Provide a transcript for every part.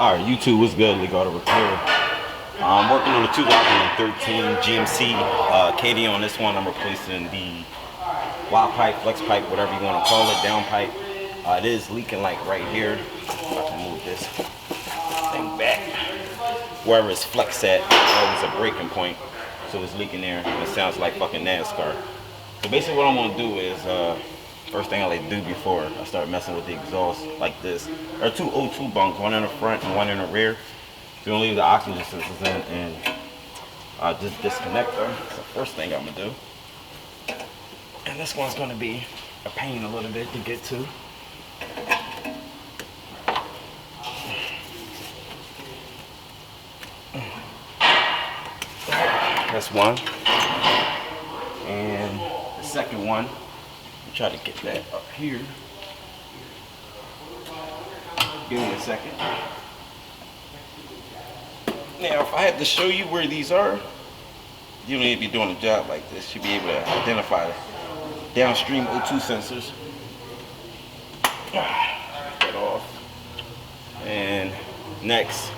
Alright, YouTube, what's good? Leekautorepair. I'm working on a 2013 GMC Acadia. On this one, I'm replacing the Y pipe, flex pipe, whatever you want to call it, down pipe. It is leaking like right here. I can move this thing back. Wherever it's flex at, always a breaking point. So it's leaking there. It sounds like fucking NASCAR. So basically what I'm going to do is, first thing I like to do before I start messing with the exhaust like this. There are two O2 bunks, one in the front and one in the rear. So you're going to leave the oxygen sensors in and just disconnect them. That's the first thing I'm going to do. And this one's going to be a pain a little bit to get to. That's one. And the second one, try to get that up here. Give me a second. Now, if I had to show you where these are, you don't need to be doing a job like this. You'll be able to identify the downstream O2 sensors. Get that off. And next,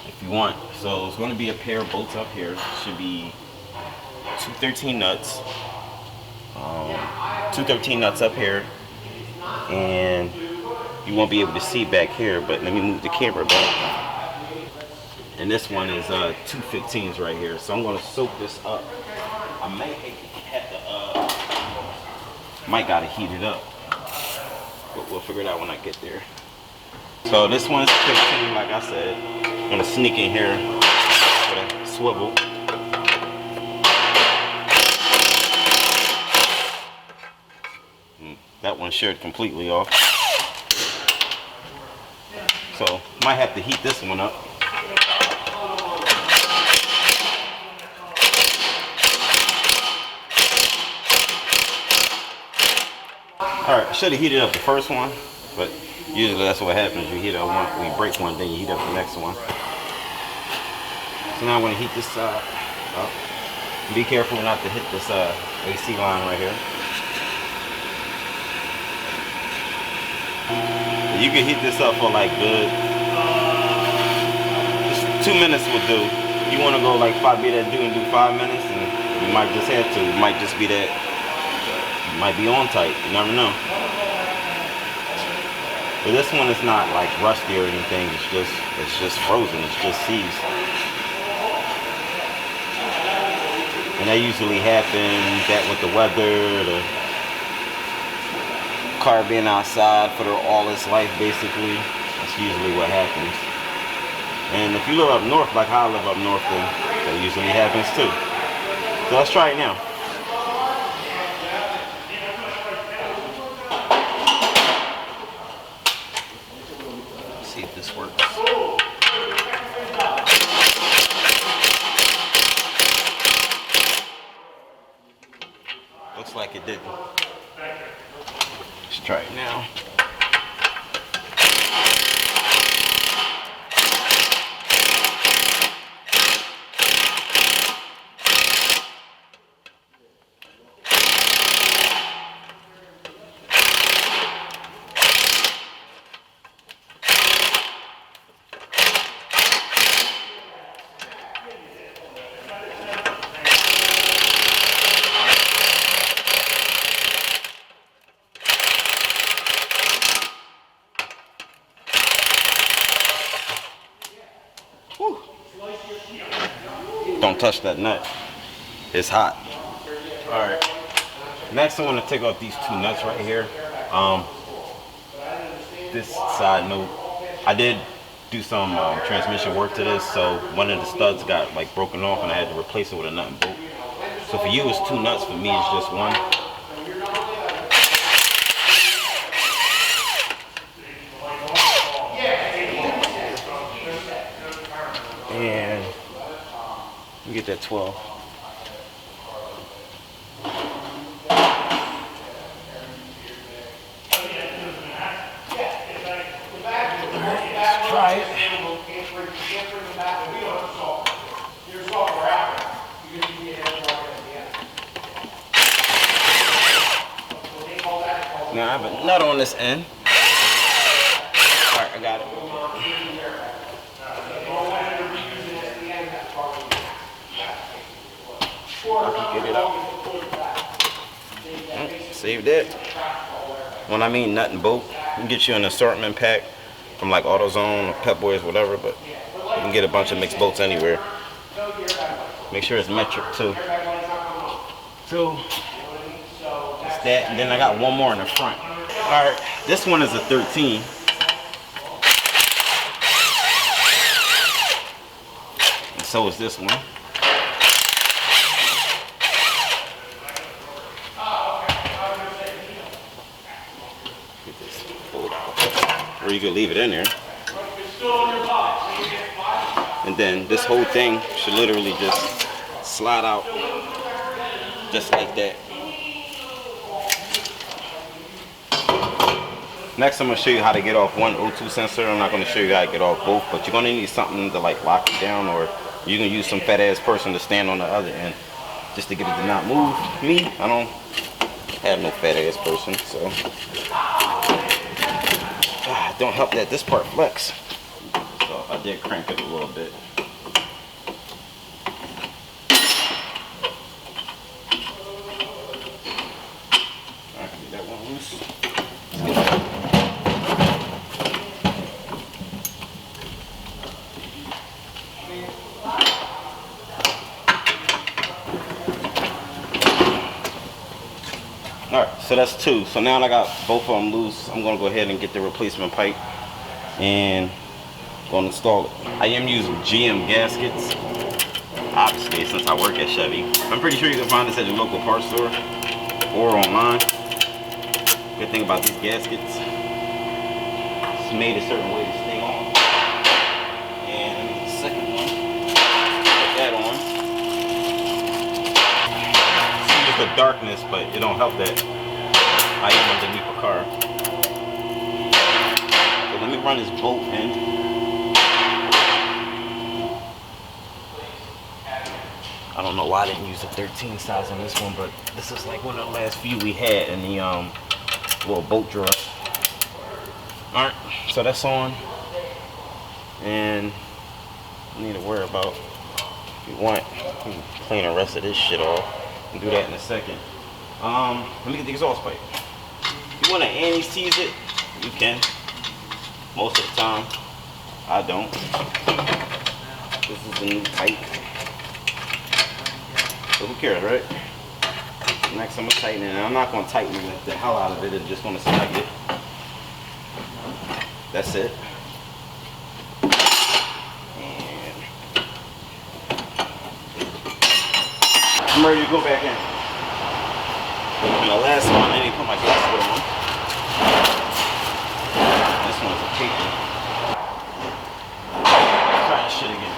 if you want, so it's going to be a pair of bolts up here. Should be 213 nuts. 213 nuts up here, and you won't be able to see back here, but let me move the camera back. And this one is 215s right here, so I'm going to soak this up. I might have to might gotta heat it up, but we'll figure it out when I get there. So this one's 15, like I said. I'm going to sneak in here with a swivel. That one sheared completely off. So might have to heat this one up. Alright, I should have heated up the first one, but usually that's what happens. You heat up one, when you break one, then you heat up the next one. So now I want to heat this side up. Be careful not to hit this AC line right here. You can heat this up for like good, just 2 minutes will do. You want to go like be that dude and do 5 minutes, and you might just have to. It might just be that, you might be on tight, you never know. But this one is not like rusty or anything, it's just frozen, it's just seized. And that usually happens, that with the weather, the car being outside for all its life, basically. That's usually what happens. And if you live up north, like how I live up north, then that usually happens too. So let's try it now. Let's see if this works. Looks like it didn't. Let's try it now. Don't touch that nut. It's hot. Alright. Next I want to take off these two nuts right here. This side note, I did do some transmission work to this, so one of the studs got like broken off and I had to replace it with a nut and bolt. So for you it's 2 nuts, for me it's just one. And you get that 12. Let's try it. Now I have a nut on this end. Alright, I got it. Save that. When I mean nut and bolt, you can get you an assortment pack from like AutoZone or Pep Boys, whatever, but you can get a bunch of mixed bolts anywhere. Make sure it's metric too. So it's that, and then I got one more in the front. Alright, this one is a 13. And so is this one. Or you could leave it in there. And then this whole thing should literally just slide out just like that. Next I'm going to show you how to get off one O2 sensor. I'm not going to show you how to get off both, but you're going to need something to like lock it down, or you can use some fat ass person to stand on the other end just to get it to not move. Me, I don't have no fat ass person, so don't help that this part flex. So I did crank it a little bit. Alright, get that one loose. Alright, so that's two. So now I got both of them loose. I'm going to go ahead and get the replacement pipe and going to install it. I am using GM gaskets, obviously, since I work at Chevy. I'm pretty sure you can find this at your local parts store or online. Good thing about these gaskets, it's made a certain way to stay on. And let me get the second one. Put that on. See, there's the darkness, but it don't help that I am underneath a car. So let me run this bolt in. I don't know why I didn't use the 13 size on this one, but this is like one of the last few we had in the little bolt drawer. Alright, so that's on. And you need to worry about, if you want, you can clean the rest of this shit off. We'll do that in a second. Let me get the exhaust pipe. If you want to anti-seize it, you can. Most of the time, I don't. This is the new pipe. So who cares, right? Next I'm going to tighten it. And I'm not going to tighten the hell out of it. I'm just going to snug it. That's it. And I'm ready to go back in. And the last one, I didn't put my gasket on. This one's a paper. Let's try this shit again.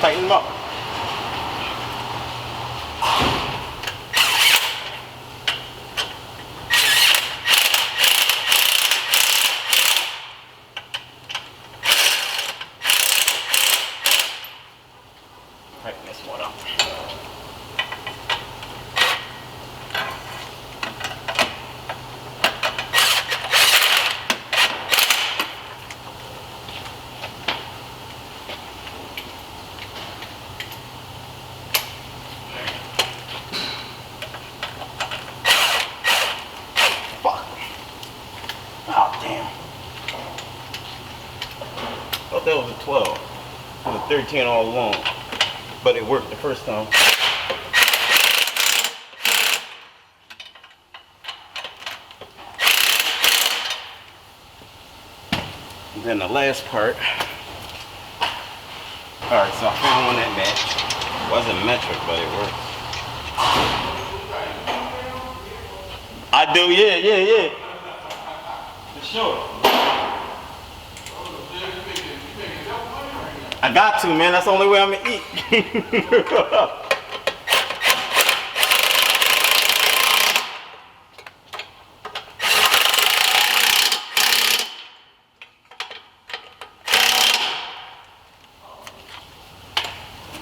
Tighten them up. Tighten this one up. That was a 12. It was a 13 all along. but it worked the first time. And then the last part. Alright, so I found one that matched. Wasn't metric, but it works. I do, yeah. For sure. I got to, man. That's the only way I'm gonna eat.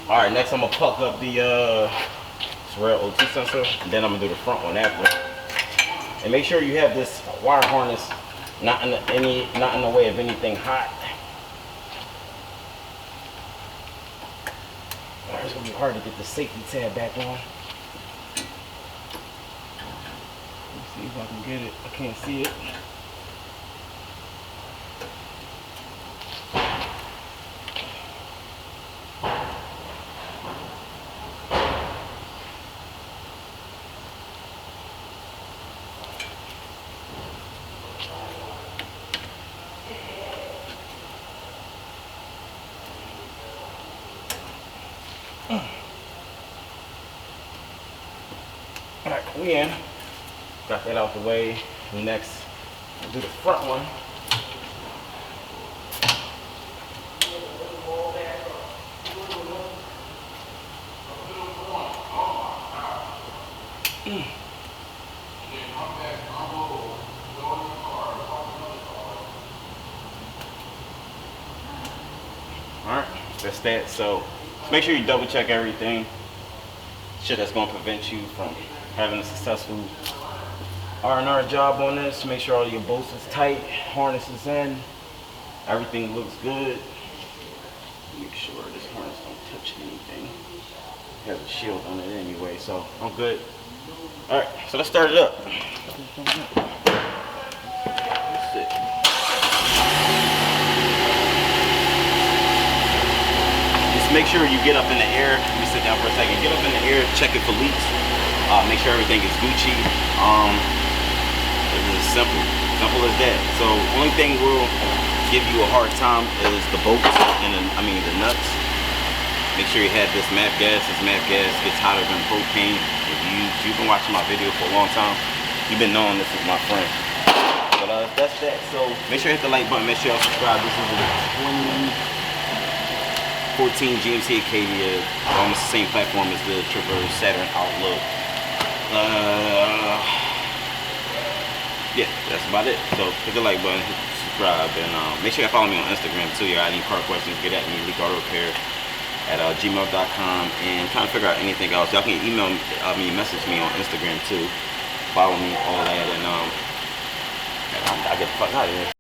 Alright, next I'm gonna plug up the Reinstalling O2 sensor, and then I'm gonna do the front one after. And make sure you have this wire harness not in the way of anything hot. It's gonna be hard to get the safety tab back on. Let's see if I can get it. I can't see it. Alright, we in. Got that out the way. Next, we'll do the front one. Alright, that's that. So make sure you double check everything. Shit that's gonna prevent you from having a successful R&R job on this. Make sure all your bolts is tight, harness is in, everything looks good. Make sure this harness don't touch anything. It has a shield on it anyway, so I'm good. Alright, so let's start it up. That's it. Just make sure you get up in the air. Let me sit down for a second. Get up in the air, check it for leaks. Make sure everything is Gucci. It's simple as that. So only thing will give you a hard time is the bolts and the nuts. Make sure you have this MAP gas. This MAP gas gets hotter than propane. If you've been watching my video for a long time, you've been knowing this is my friend. But that's that. So make sure you hit the like button. Make sure y'all subscribe. This is a 2014 GMC Acadia, almost the same platform as the Traverse Saturn Outlook. Yeah, that's about it. So hit the like button, hit subscribe, and make sure you follow me on Instagram too. You got any car questions, get at me, Leekautorepair at gmail.com, and trying to figure out anything else. Y'all can email me, message me on Instagram too. Follow me, all that, and I get the fuck out of here.